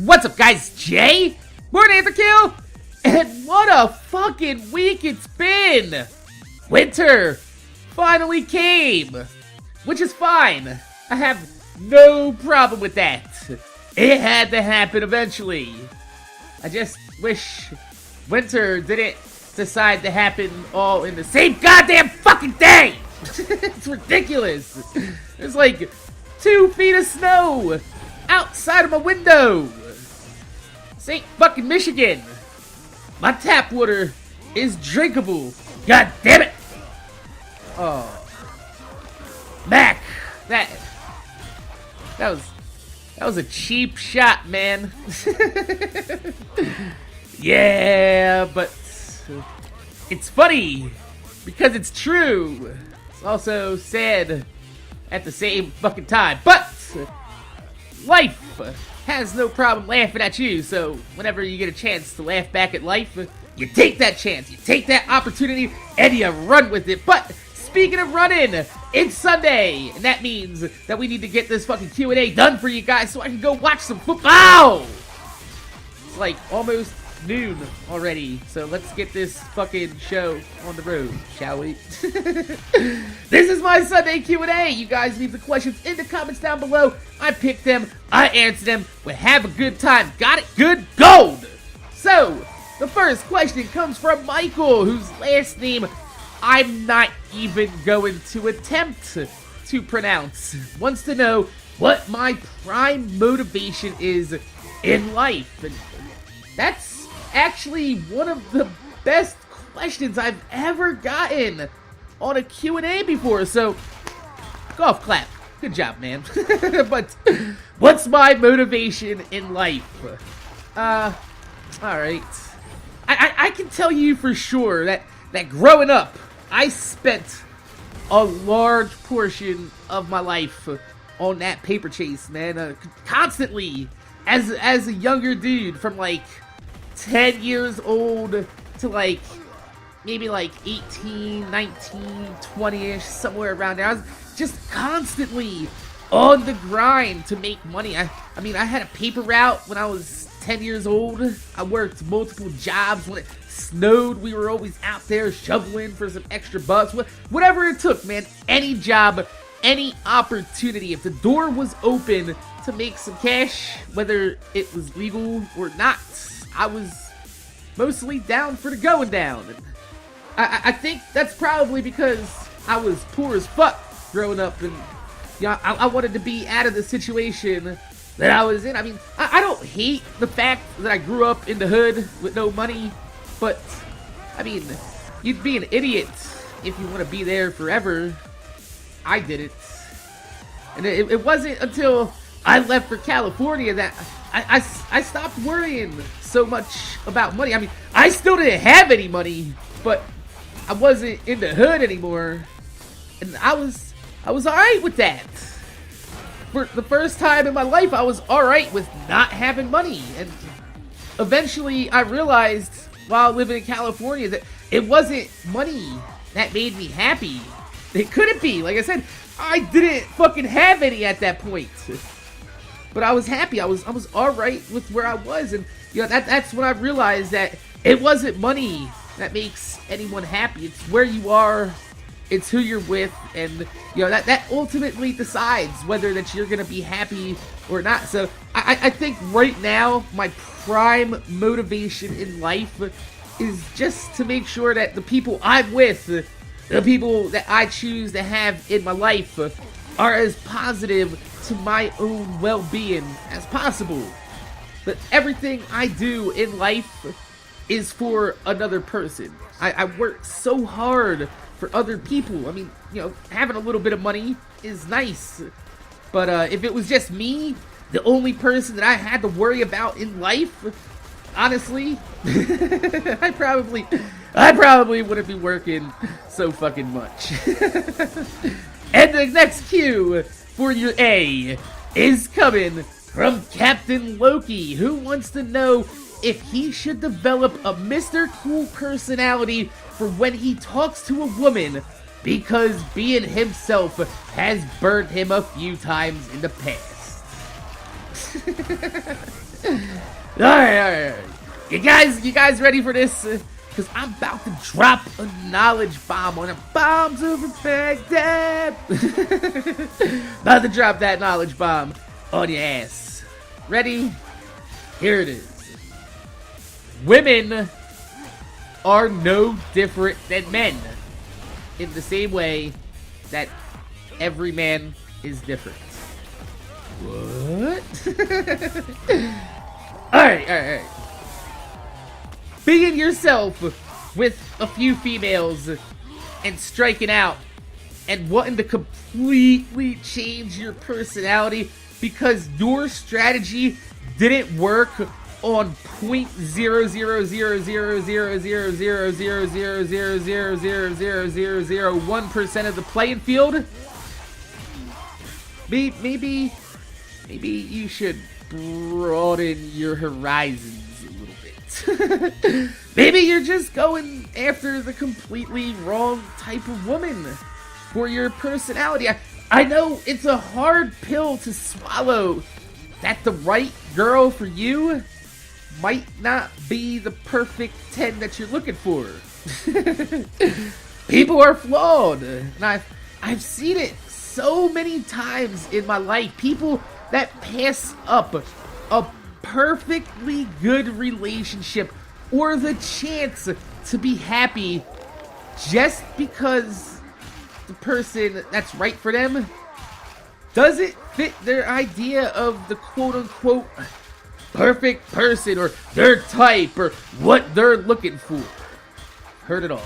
What's up, guys? Jay? MorninAfterKill? And what a fucking week it's been! Winter finally came, which is fine. I have no problem with that. It had to happen eventually. I just wish winter didn't decide to happen all in the same goddamn fucking day! It's ridiculous. There's like 2 feet of snow outside of my window. St. fucking Michigan. My tap water is drinkable. God damn it. Oh. Mac. That was a cheap shot, man. Yeah, but it's funny because it's true. It's also sad at the same fucking time. But life has no problem laughing at you, so whenever you get a chance to laugh back at life, you take that chance, you take that opportunity, and you run with it. But speaking of running, it's Sunday, and that means that we need to get this fucking Q&A done for you guys so I can go watch some football. It's like almost noon already, so let's get this fucking show on the road, shall we? This is my Sunday Q&A. You guys leave the questions in the comments down below. I pick them, I answer them, we have a good time. Got it? Good gold! So, the first question comes from Michael, whose last name I'm not even going to attempt to pronounce. Wants to know what my prime motivation is in life. And that's actually one of the best questions I've ever gotten on a Q&A before, so golf clap. Good job, man. But what's my motivation in life? Alright. I can tell you for sure that growing up, I spent a large portion of my life on that paper chase, man. Constantly, as a younger dude, from like 10 years old to like maybe like 18, 19, 20-ish, somewhere around there. I was just constantly on the grind to make money. I mean, I had a paper route when I was 10 years old. I worked multiple jobs. When it snowed, we were always out there shoveling for some extra bucks. Whatever it took, man. Any job, any opportunity. If the door was open to make some cash, whether it was legal or not, I was mostly down for the going down. And I think that's probably because I was poor as fuck growing up, and you know, I wanted to be out of the situation that I was in. I mean, I don't hate the fact that I grew up in the hood with no money, but I mean, you'd be an idiot if you want to be there forever. I didn't. And it wasn't until I left for California that I stopped worrying so much about money. I mean, I still didn't have any money, but I wasn't in the hood anymore, and I was alright with that. For the first time in my life, I was alright with not having money, and eventually I realized while living in California that it wasn't money that made me happy. It couldn't be. Like I said, I didn't fucking have any at that point. But I was happy. I was alright with where I was, and you know, that's when I realized that it wasn't money that makes anyone happy. It's where you are, it's who you're with, and you know, that ultimately decides whether that you're gonna be happy or not. So I think right now my prime motivation in life is just to make sure that the people I'm with, the people that I choose to have in my life, are as positive to my own well-being as possible. But everything I do in life is for another person. I work so hard for other people. I mean, you know, having a little bit of money is nice, but if it was just me, the only person that I had to worry about in life, honestly, I probably wouldn't be working so fucking much. And the next cue for your A is coming from Captain Loki, who wants to know if he should develop a Mr. Cool personality for when he talks to a woman, because being himself has burned him a few times in the past. Alright. You guys ready for this? Because I'm about to drop a knowledge bomb on them. Bombs over Baghdad. About to drop that knowledge bomb on your ass. Ready? Here it is. Women are no different than men. In the same way that every man is different. What? Alright. Being yourself with a few females and striking out and wanting to completely change your personality because your strategy didn't work on 0.00000000000000001% of the playing field. Maybe you should broaden your horizons a little bit. Maybe you're just going after the completely wrong type of woman for your personality. I know it's a hard pill to swallow that the right girl for you might not be the perfect 10 that you're looking for. People are flawed, and I've seen it so many times in my life. People that pass up a perfectly good relationship or the chance to be happy just because the person that's right for them doesn't fit their idea of the quote-unquote perfect person or their type or what they're looking for. Heard it all.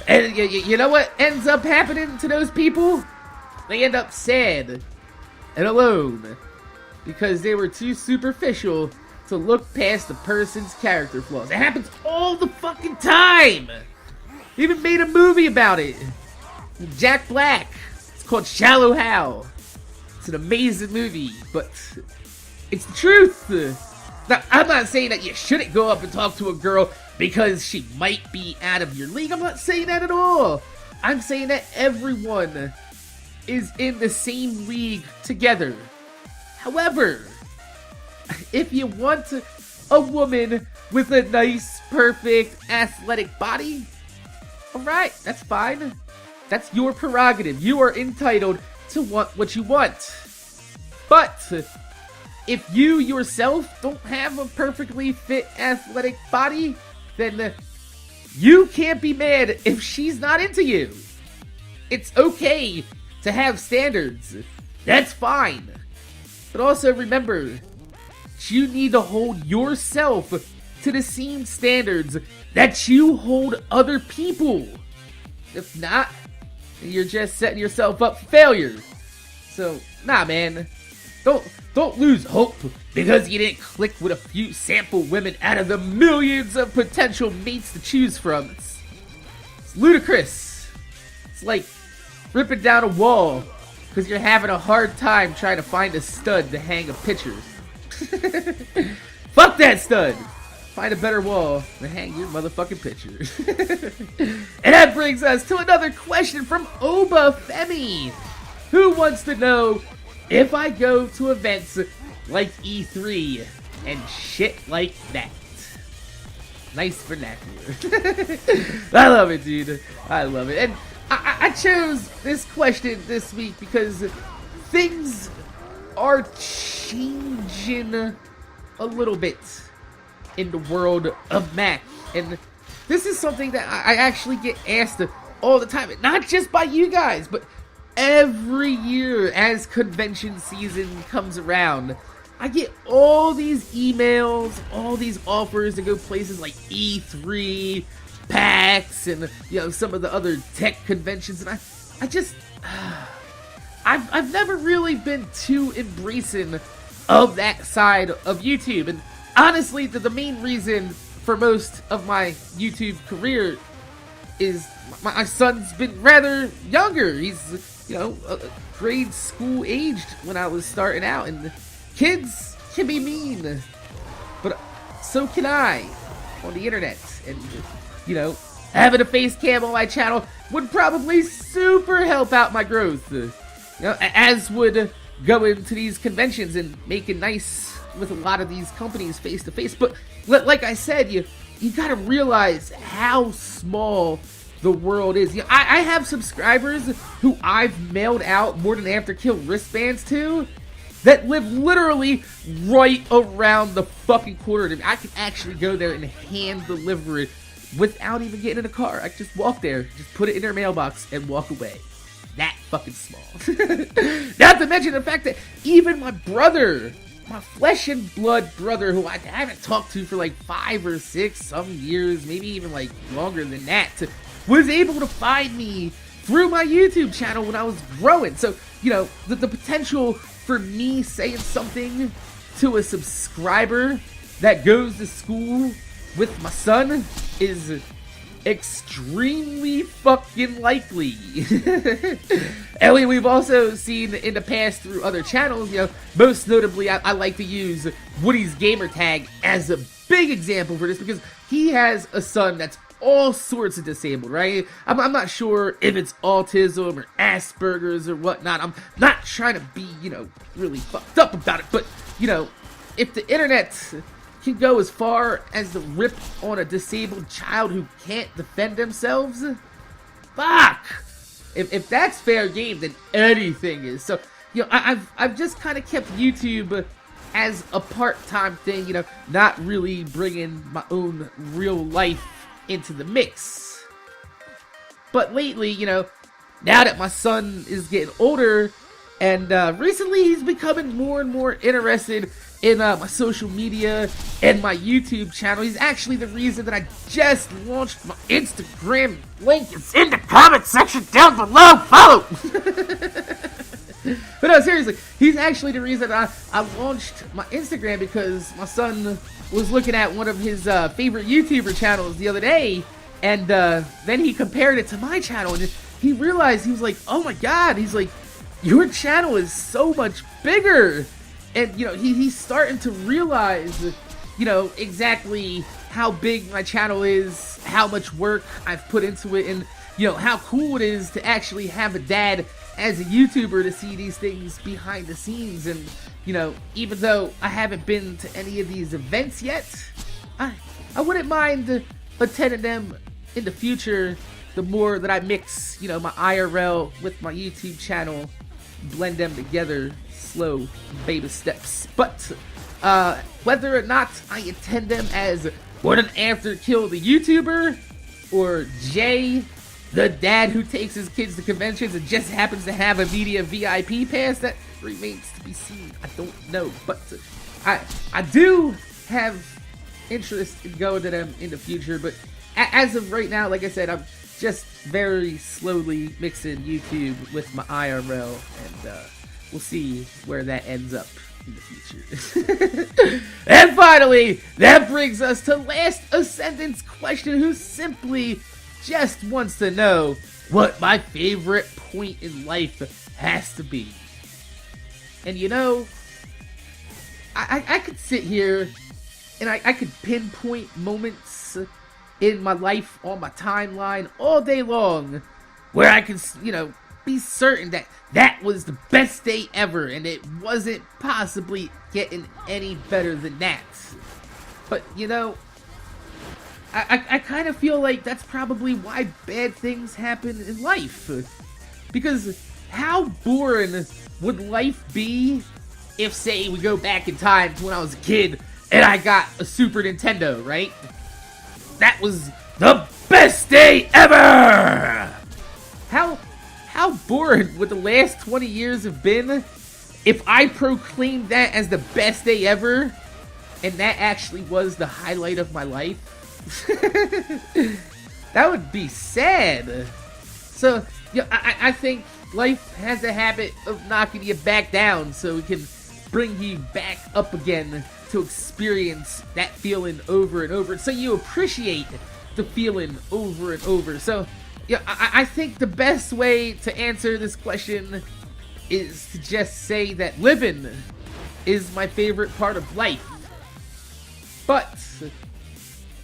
And you know what ends up happening to those people? They end up sad and alone because they were too superficial to look past the person's character flaws. It happens all the fucking time. They even made a movie about it. Jack Black. It's called Shallow Hal. It's an amazing movie, but it's the truth. Now, I'm not saying that you shouldn't go up and talk to a girl because she might be out of your league. I'm not saying that at all. I'm saying that everyone is in the same league together. However, if you want a woman with a nice, perfect, athletic body, alright, that's fine. That's your prerogative. You are entitled to want what you want. But if you yourself don't have a perfectly fit, athletic body, then you can't be mad if she's not into you. It's okay to have standards. That's fine. But also remember, you need to hold yourself to the same standards that you hold other people. If not, you're just setting yourself up for failure. So, nah, man. Don't lose hope because you didn't click with a few sample women out of the millions of potential mates to choose from. It's ludicrous. It's like ripping down a wall because you're having a hard time trying to find a stud to hang a picture. Fuck that stud! Find a better wall to hang your motherfucking picture. And that brings us to another question from Oba Femi, who wants to know if I go to events like E3 and shit like that. Nice vernacular. I love it, dude. I love it. And I chose this question this week because things are changing a little bit in the world of Mac. And this is something that I actually get asked all the time. Not just by you guys, but every year as convention season comes around. I get all these emails, all these offers to go places like E3, PAX, and some of the other tech conventions, and I just I've never really been too embracing of that side of YouTube. And honestly, the main reason for most of my YouTube career is my son's been rather younger. He's grade school aged when I was starting out, and kids can be mean, but so can I on the internet. And having a face cam on my channel would probably super help out my growth, as would going to these conventions and making nice with a lot of these companies face to face. But like I said, you gotta realize how small the world is. I have subscribers who I've mailed out MorninAfterKill wristbands to that live literally right around the fucking corner. I can actually go there and hand deliver it without even getting in a car. I can just walk there, just put it in their mailbox, and walk away. That fucking small. Not to mention the fact that even my brother, my flesh and blood brother, who I haven't talked to for like 5 or 6 some years, maybe even like longer than that, was able to find me through my YouTube channel when I was growing. So, the potential for me saying something to a subscriber that goes to school with my son is extremely fucking likely. And we've also seen in the past through other channels, most notably I like to use Woody's gamertag as a big example for this, because he has a son that's all sorts of disabled, right? I'm not sure if it's autism or Asperger's or whatnot. I'm not trying to be, really fucked up about it, but, if the internet can go as far as to rip on a disabled child who can't defend themselves, fuck! If that's fair game, then anything is. So, I've just kind of kept YouTube as a part-time thing, not really bringing my own real life into the mix. But lately, now that my son is getting older, and recently he's becoming more and more interested in my social media and my YouTube channel. He's actually the reason that I just launched my Instagram. Link is in the comment section down below. Follow! But no, seriously, he's actually the reason I launched my Instagram, because my son was looking at one of his favorite YouTuber channels the other day, and then he compared it to my channel, and he realized, he was like, oh my god, he's like, your channel is so much bigger. And, he's starting to realize, exactly how big my channel is, how much work I've put into it, and, how cool it is to actually have a dad as a YouTuber to see these things behind the scenes. And, even though I haven't been to any of these events yet, I wouldn't mind attending them in the future, the more that I mix, my IRL with my YouTube channel, blend them together, slow baby steps. But whether or not I attend them as MorninAfterKill the YouTuber, or Jay, the dad who takes his kids to conventions and just happens to have a media VIP pass, that remains to be seen. I don't know, but I do have interest in going to them in the future. But as of right now, like I said, I'm just very slowly mixing YouTube with my IRL, and we'll see where that ends up in the future. And finally, that brings us to Last Ascendant's question, who simply just wants to know what my favorite point in life has to be. And I could sit here and I could pinpoint moments in my life on my timeline all day long where I can, be certain that that was the best day ever, and it wasn't possibly getting any better than that. But, I kind of feel like that's probably why bad things happen in life. Because how boring would life be if, say, we go back in time to when I was a kid and I got a Super Nintendo, right? That was the best day ever! How boring would the last 20 years have been if I proclaimed that as the best day ever, and that actually was the highlight of my life? That would be sad. So, I think life has a habit of knocking you back down so it can bring you back up again to experience that feeling over and over, so you appreciate the feeling over and over. So, I think the best way to answer this question is to just say that living is my favorite part of life. But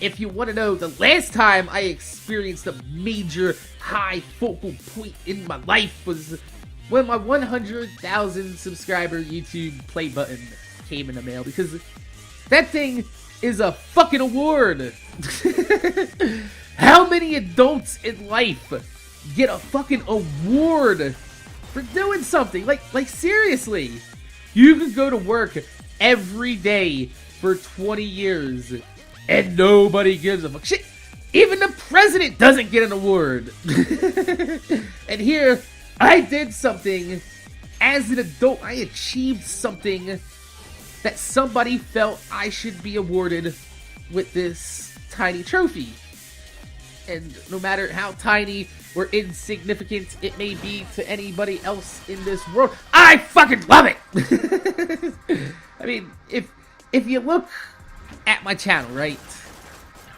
if you want to know the last time I experienced a major high focal point in my life was when my 100,000 subscriber YouTube play button came in the mail, because that thing is a fucking award. How many adults in life get a fucking award for doing something? Like seriously, you can go to work every day for 20 years and nobody gives a fuck. Shit, even the president doesn't get an award. And here, I did something as an adult. I achieved something that somebody felt I should be awarded with this tiny trophy. And no matter how tiny or insignificant it may be to anybody else in this world, I fucking love it! I mean, if you look at my channel, right?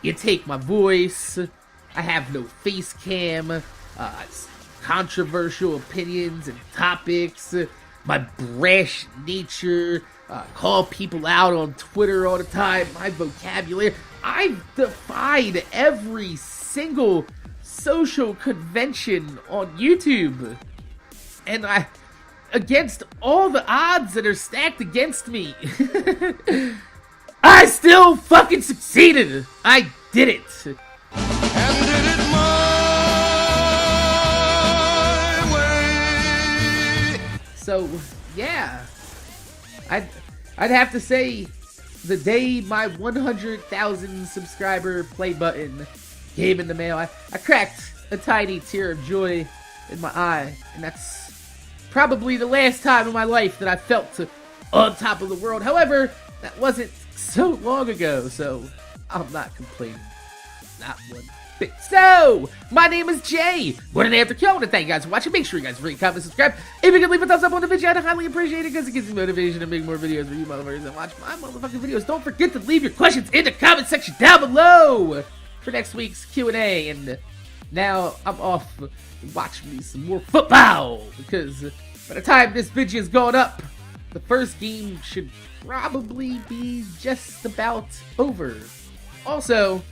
You take my voice, I have no face cam, controversial opinions and topics, my brash nature, call people out on Twitter all the time, my vocabulary. I've defied every single social convention on YouTube. And against all the odds that are stacked against me, I still fucking succeeded. I did it. And did it my way. So, yeah. I'd have to say, the day my 100,000 subscriber play button came in the mail, I cracked a tiny tear of joy in my eye. And that's probably the last time in my life that I felt on top of the world. However, that wasn't so long ago, so I'm not complaining. Not one bit. So, my name is Jay. MorninAfterKill. I want to thank you guys for watching. Make sure you guys rate, comment, subscribe. If you can leave a thumbs up on the video, I'd highly appreciate it, because it gives me motivation to make more videos for you motherfuckers that watch my motherfucking videos. Don't forget to leave your questions in the comment section down below for next week's Q&A. And now I'm off to watch me some more football, because by the time this video is going up, the first game should probably be just about over. Also,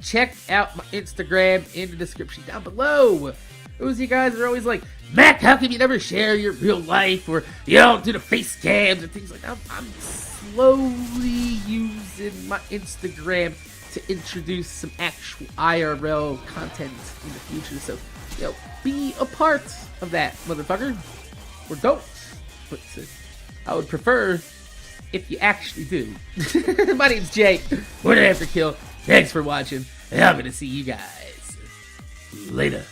check out my Instagram in the description down below. Those of you guys are always like, Mac, how come you never share your real life, or you don't do the face cams and things like that? I'm slowly using my Instagram to introduce some actual IRL content in the future. So, be a part of that, motherfucker. Or don't. But I would prefer if you actually do. My name's Jay. MorninAfterKill. Thanks for watching, and I'm gonna see you guys later.